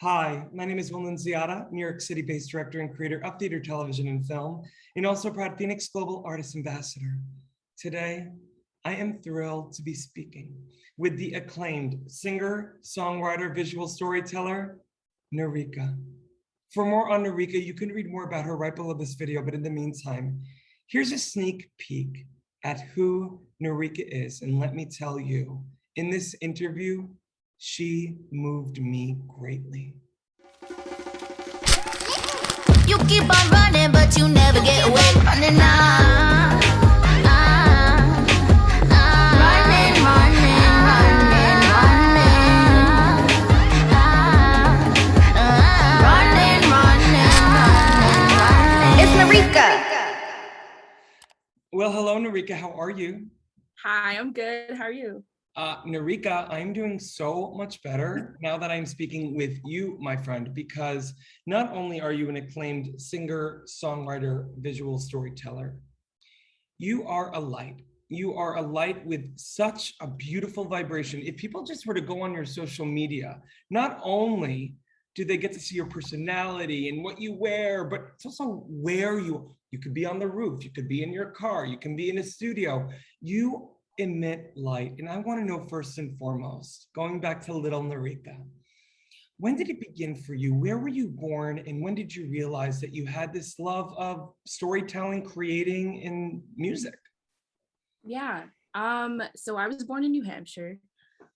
Hi, my name is Wilman Ziada, New York City-based director and creator of theater, television, and film, and also proud FENIX Global Artist Ambassador. Today, I am thrilled to be speaking with the acclaimed singer-songwriter-visual storyteller, NERIKA. For more on NERIKA, you can read more about her right below this video, but in the meantime, here's a sneak peek at who NERIKA is, and let me tell you, in this interview, she moved me greatly. You keep on running, but you never get away. Running now. Running, running, running, running. Running, running, running. It's NERIKA. Well, hello, NERIKA. How are you? Hi, I'm good. How are you? NERIKA, I'm doing so much better now that I'm speaking with you, my friend, because not only are you an acclaimed singer, songwriter, visual storyteller, you are a light. You are a light with such a beautiful vibration. If people just were to go on your social media, not only do they get to see your personality and what you wear, but it's also where you could be on the roof, you could be in your car, you can be in a studio. You emit light. And I want to know first and foremost, going back to little NERIKA, when did it begin for you? Where were you born? And when did you realize that you had this love of storytelling, creating, and music? Yeah. So I was born in New Hampshire.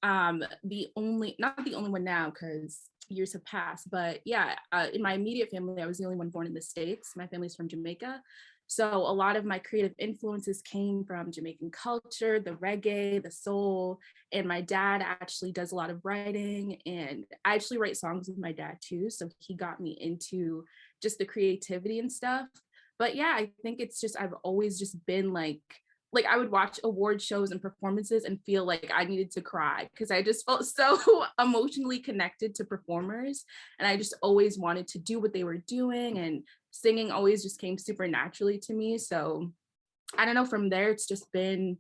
Not the only one now because years have passed, but yeah, in my immediate family, I was the only one born in the States. My family's from Jamaica. So a lot of my creative influences came from Jamaican culture, the reggae, the soul, and my dad actually does a lot of writing, and I actually write songs with my dad too. So he got me into just the creativity and stuff. But yeah, I think it's just, I've always just been like I would watch award shows and performances and feel like I needed to cry because I just felt so emotionally connected to performers. And I just always wanted to do what they were doing, and singing always just came super naturally to me. So I don't know, from there, it's just been,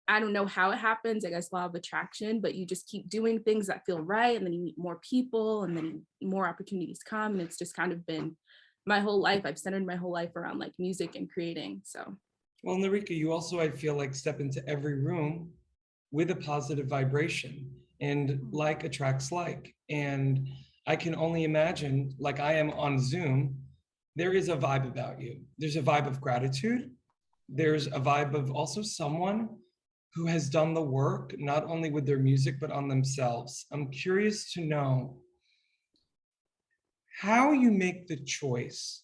I don't know how it happens, I guess law of attraction, but you just keep doing things that feel right, and then you meet more people, and then more opportunities come. And it's just kind of been my whole life. I've centered my whole life around like music and creating. So. Well, NERIKA, you also, I feel like, step into every room with a positive vibration, and like attracts like. And I can only imagine, like I am on Zoom, there is a vibe about you. There's a vibe of gratitude. There's a vibe of also someone who has done the work, not only with their music, but on themselves. I'm curious to know how you make the choice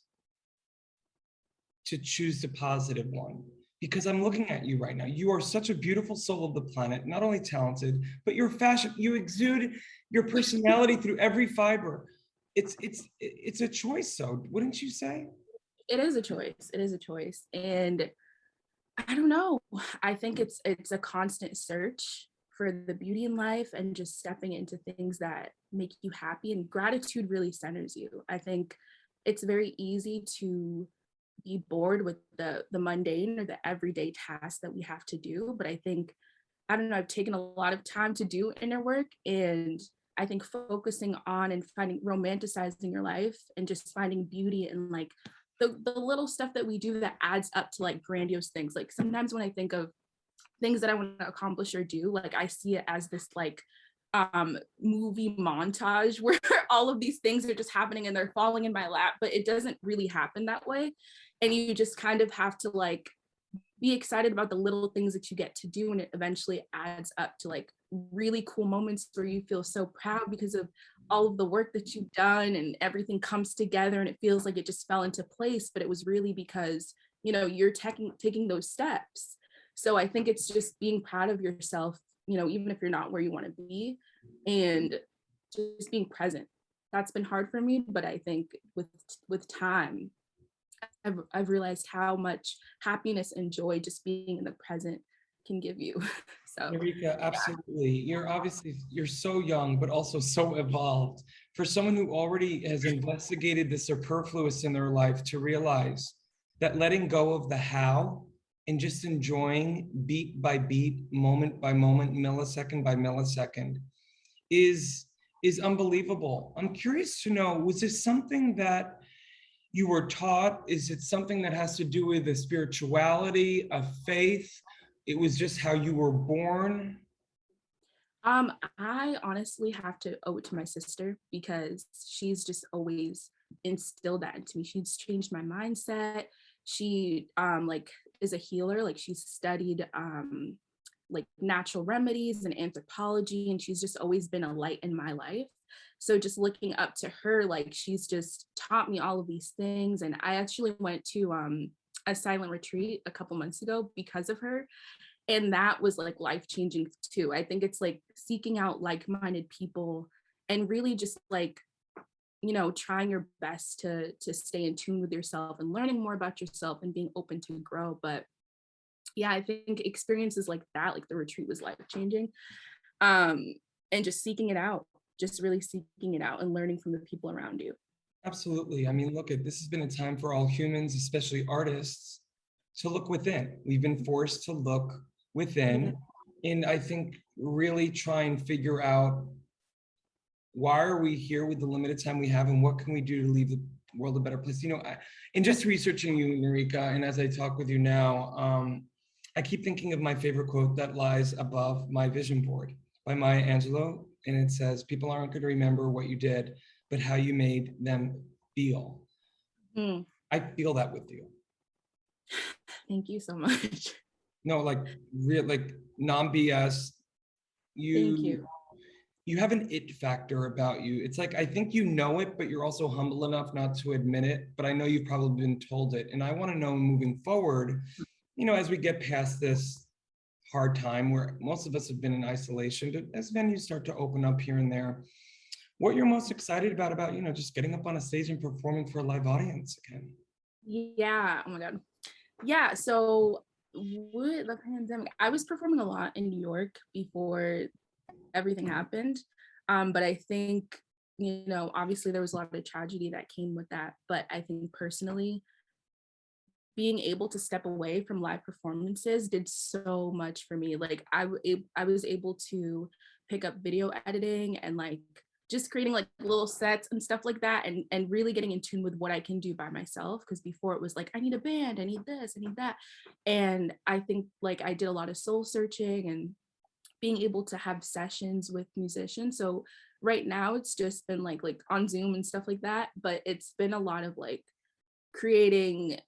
to choose the positive one, because I'm looking at you right now. You are such a beautiful soul of the planet, not only talented, but your fashion, you exude your personality through every fiber. It's a choice, so wouldn't you say? It is a choice. It is a choice. And I don't know. I think it's a constant search for the beauty in life and just stepping into things that make you happy. And gratitude really centers you. I think it's very easy to be bored with the mundane or the everyday tasks that we have to do. But I think, I don't know, I've taken a lot of time to do inner work, and I think focusing on and romanticizing your life and just finding beauty in like the little stuff that we do that adds up to like grandiose things. Like sometimes when I think of things that I want to accomplish or do, like I see it as this like movie montage where all of these things are just happening and they're falling in my lap, but it doesn't really happen that way. And you just kind of have to like be excited about the little things that you get to do, and it eventually adds up to like really cool moments where you feel so proud because of all of the work that you've done, and everything comes together and it feels like it just fell into place, but it was really because, you know, you're taking those steps. So I think it's just being proud of yourself, you know, even if you're not where you want to be, and just being present. That's been hard for me, but I think with time, I've realized how much happiness and joy just being in the present can give you. So NERIKA, absolutely. You're so young, but also so evolved. For someone who already has investigated the superfluous in their life to realize that letting go of the how and just enjoying beat by beat, moment by moment, millisecond by millisecond is is unbelievable. I'm curious to know, was this something that you were taught? Is it something that has to do with a spirituality, a faith? It was just how you were born? I honestly have to owe it to my sister because she's just always instilled that into me. She's changed my mindset. She like is a healer, like she's studied like natural remedies and anthropology, and she's just always been a light in my life. So just looking up to her, like she's just taught me all of these things. And I actually went to a silent retreat a couple months ago because of her, and that was like life changing too. I think it's like seeking out like-minded people and really just like, you know, trying your best to stay in tune with yourself and learning more about yourself and being open to grow. But yeah, I think experiences like that, like the retreat, was life changing. And just seeking it out, just really seeking it out and learning from the people around you. Absolutely. I mean, look, this has been a time for all humans, especially artists, to look within. We've been forced to look within, and I think really try and figure out, why are we here with the limited time we have, and what can we do to leave the world a better place? You know, in just researching you, NERIKA, and as I talk with you now, I keep thinking of my favorite quote that lies above my vision board by Maya Angelou, and it says, "People aren't going to remember what you did, but how you made them feel." Mm, I feel that with you. thank you so much. No, like real, like non-BS. Thank You you. you have an it factor about you. It's like, I think you know it, but you're also humble enough not to admit it. But I know you've probably been told it. And I want to know, moving forward, you know, as we get past this hard time where most of us have been in isolation, but as venues start to open up here and there, what you're most excited about, you know, just getting up on a stage and performing for a live audience again. Yeah. Oh my God. Yeah. So with the pandemic, I was performing a lot in New York before everything happened. But I think, you know, obviously there was a lot of tragedy that came with that. But I think personally, being able to step away from live performances did so much for me. Like I was able to pick up video editing and like just creating like little sets and stuff like that, and really getting in tune with what I can do by myself, because before it was like, I need a band, I need this, I need that. And I think like I did a lot of soul searching and being able to have sessions with musicians. So right now it's just been like on Zoom and stuff like that, but it's been a lot of like creating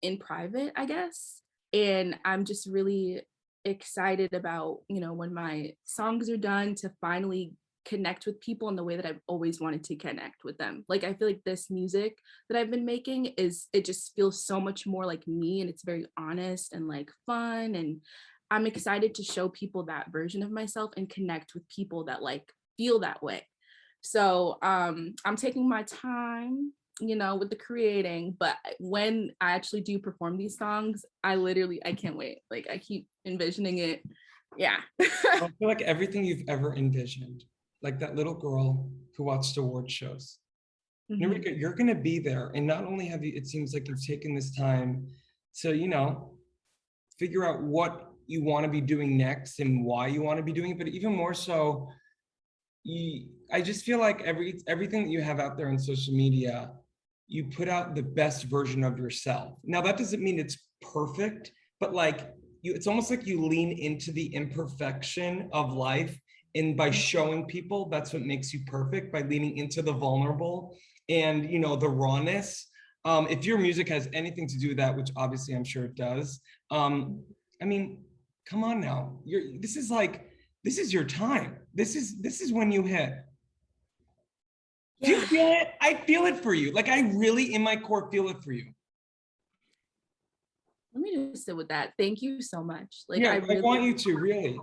in private, I guess. And I'm just really excited about, you know, when my songs are done, to finally connect with people in the way that I've always wanted to connect with them. Like I feel like this music that I've been making it just feels so much more like me, and it's very honest and like fun, and I'm excited to show people that version of myself and connect with people that like feel that way. So I'm taking my time, you know, with the creating, but when I actually do perform these songs, I can't wait. Like I keep envisioning it. Yeah. I feel like everything you've ever envisioned, like that little girl who watched award shows. Mhm. NERIKA, you're going to be there. And not only have you, it seems like you've taken this time to, you know, figure out what you want to be doing next and why you want to be doing it, but even more so, I just feel like everything that you have out there on social media, you put out the best version of yourself. Now that doesn't mean it's perfect, but like it's almost like you lean into the imperfection of life, and by showing people, that's what makes you perfect, by leaning into the vulnerable and, you know, the rawness. If your music has anything to do with that, which obviously I'm sure it does, I mean, come on now. This is your time. This is when you hit. Do you Yeah. feel it? I feel it for you. Like I really, in my core, feel it for you. Let me just sit with that. Thank you so much. Like Yeah, I want you to really.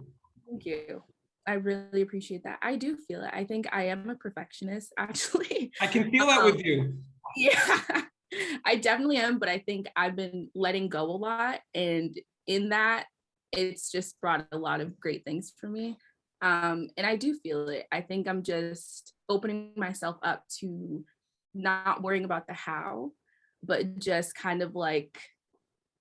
thank you. I really appreciate that. I do feel it. I think I am a perfectionist, actually. I can feel that with you. Yeah, I definitely am, but I think I've been letting go a lot. And in that, it's just brought a lot of great things for me. And I do feel it. I think I'm just opening myself up to not worrying about the how, but just kind of like,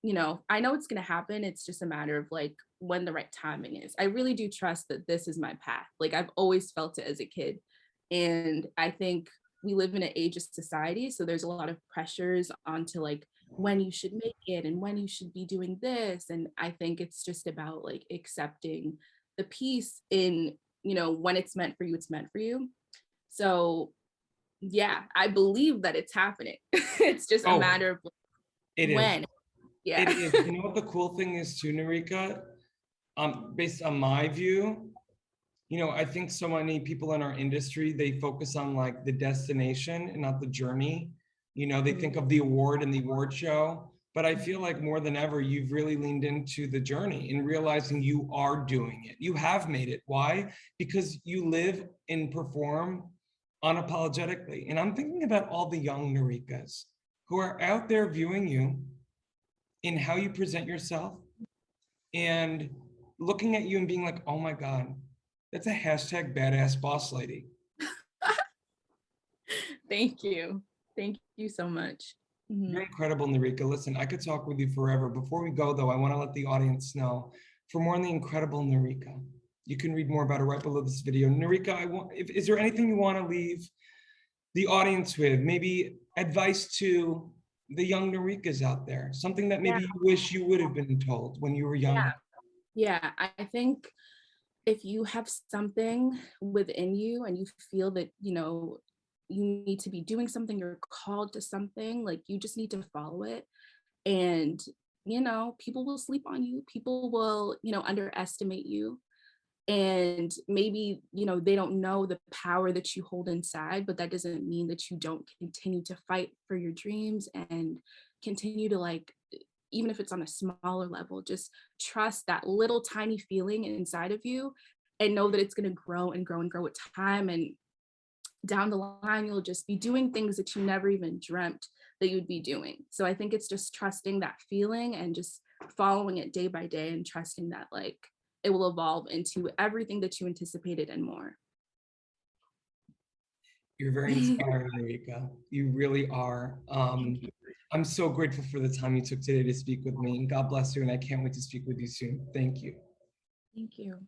you know, I know it's going to happen. It's just a matter of like when the right timing is. I really do trust that this is my path. Like I've always felt it as a kid. And I think we live in an ageist society, so there's a lot of pressures onto like when you should make it and when you should be doing this. And I think it's just about like accepting the peace in, you know, when it's meant for you, it's meant for you. So yeah, I believe that it's happening. It's just a Oh, matter of it is. when. Yeah. It is. You know what the cool thing is too, NERIKA? Based on my view, you know, I think so many people in our industry, they focus on like the destination and not the journey. You know, they think of the award and the award show, but I feel like more than ever, you've really leaned into the journey and realizing you are doing it. You have made it. Why? Because you live and perform unapologetically. And I'm thinking about all the young NERIKAs who are out there viewing you in how you present yourself and looking at you and being like, oh my God, that's a hashtag badass boss lady. Thank you. Thank you so much. You're incredible, NERIKA. Listen, I could talk with you forever. Before we go, though, I want to let the audience know, for more on the incredible NERIKA, you can read more about her right below this video. NERIKA, is there anything you want to leave the audience with? Maybe advice to the young NERIKAs out there, something that maybe you wish you would have been told when you were younger. Yeah, I think if you have something within you and you feel that, you know, you need to be doing something, you're called to something, like you just need to follow it. And, you know, people will sleep on you. People will, you know, underestimate you. And maybe, you know, they don't know the power that you hold inside, but that doesn't mean that you don't continue to fight for your dreams and continue to like, even if it's on a smaller level, just trust that little tiny feeling inside of you and know that it's going to grow and grow and grow with time. And down the line, you'll just be doing things that you never even dreamt that you'd be doing. So I think it's just trusting that feeling and just following it day by day and trusting that like it will evolve into everything that you anticipated and more. You're very inspiring, NERIKA. You really are. I'm so grateful for the time you took today to speak with me, and God bless you, and I can't wait to speak with you soon. Thank you. Thank you.